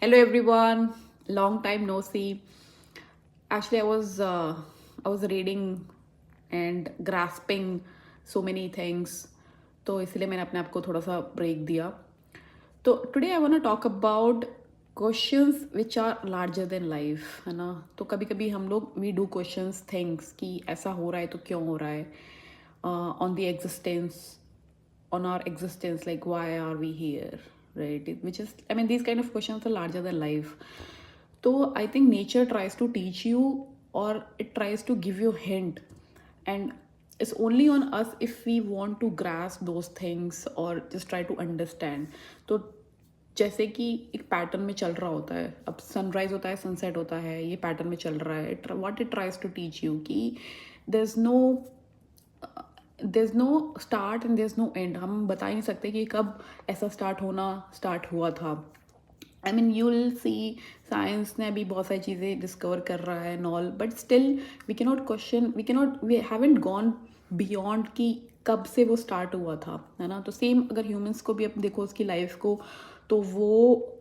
Hello everyone. Long time no see. Actually, I was reading and grasping so many things. तो इसलिए मैंने अपने आप को थोड़ा सा ब्रेक दिया. तो today I want to talk about questions which are larger than life, है ना. तो कभी कभी हम लोग वी डू क्वेश्चंस थिंग्स कि ऐसा हो रहा है तो क्यों हो रहा है, on the existence, on our existence, like why are we here, right? Which is, I mean, these kind of questions are larger than life. So I think nature tries to teach you, or it tries to give you hint, and it's only on us if we want to grasp those things or just try to understand. तो जैसे कि एक pattern में चल रहा होता है, अब सनराइज होता है, सनसेट होता है, ये पैटर्न में चल रहा है. What it tries to teach you कि there is no start and there is no end. हम बता ही नहीं सकते कि कब ऐसा स्टार्ट हुआ था. I mean you will see science ने अभी बहुत सारी चीज़ें डिस्कवर कर रहा है and all, but still we can not question, we haven't gone beyond कि कब से वो स्टार्ट हुआ था, है ना. तो सेम अगर ह्यूमंस को भी अब देखो उसकी लाइफ को, तो वो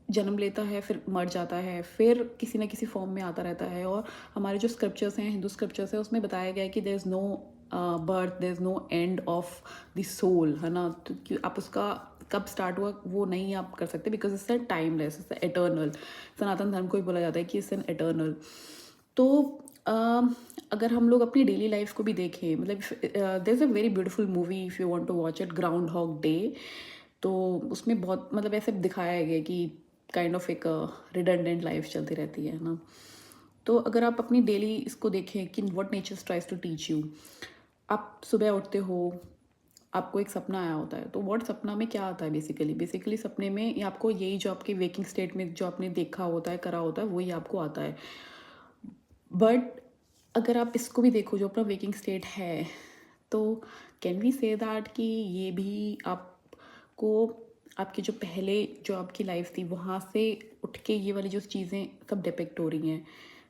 जन्म लेता है, फिर मर जाता है, फिर किसी ना किसी फॉर्म में आता रहता है. और हमारे जो स्क्रिप्चर्स हैं, हिंदू स्क्रिप्चर्स हैं, उसमें बताया गया है कि there is no birth, there is no end of the soul, है ना. तो आप उसका कब स्टार्ट हुआ वो नहीं आप कर सकते, because it's a timeless, it's eternal. सनातन धर्म को भी बोला जाता है कि इट्स एन एटर्नल. तो अगर हम लोग अपनी डेली लाइफ को भी देखें, मतलब there is a very beautiful movie if you want to watch it, Groundhog Day. तो उसमें बहुत मतलब ऐसे दिखाया गया कि काइंड ऑफ एक रिडंडेंट लाइफ चलती रहती है ना. तो अगर आप अपनी डेली इसको देखें कि what nature tries to teach you. आप सुबह उठते हो, आपको एक सपना आया होता है, तो व्हाट सपना में क्या आता है बेसिकली सपने में ये आपको यही जो आपके वेकिंग स्टेट में जो आपने देखा होता है, करा होता है, वही आपको आता है. बट अगर आप इसको भी देखो जो अपना वेकिंग स्टेट है, तो कैन वी से दैट कि ये भी आपको आपकी जो पहले जो आपकी लाइफ थी वहाँ से उठ के ये वाली जो चीज़ें सब डिपेक्ट हो रही हैं,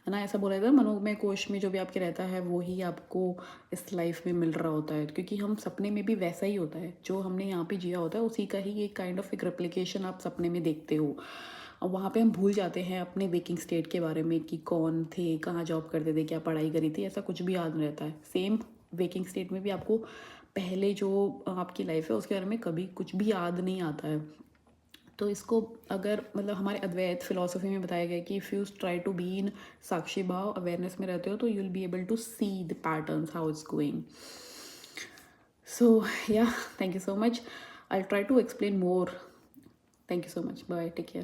है ना. ऐसा बोला जाता है मनोमय कोश में जो भी आपके रहता है वो ही आपको इस लाइफ में मिल रहा होता है, क्योंकि हम सपने में भी वैसा ही होता है जो हमने यहाँ पे जिया होता है, उसी का ही एक काइंड ऑफ एक रेप्लिकेशन आप सपने में देखते हो. और वहाँ पे हम भूल जाते हैं अपने वेकिंग स्टेट के बारे में कि कौन थे, कहाँ जॉब करते थे, क्या पढ़ाई करी थी, ऐसा कुछ भी याद नहीं रहता है. सेम वेकिंग स्टेट में भी आपको पहले जो आपकी लाइफ है उसके बारे में कभी कुछ भी याद नहीं आता है. तो इसको अगर मतलब हमारे अद्वैत फिलॉसफी में बताया गया कि if you try to be in साक्षी भाव अवेयरनेस में रहते हो, तो you will be able to see the patterns how it's going. So yeah, thank you so much. I try to explain more. Thank you so much. Bye, take care.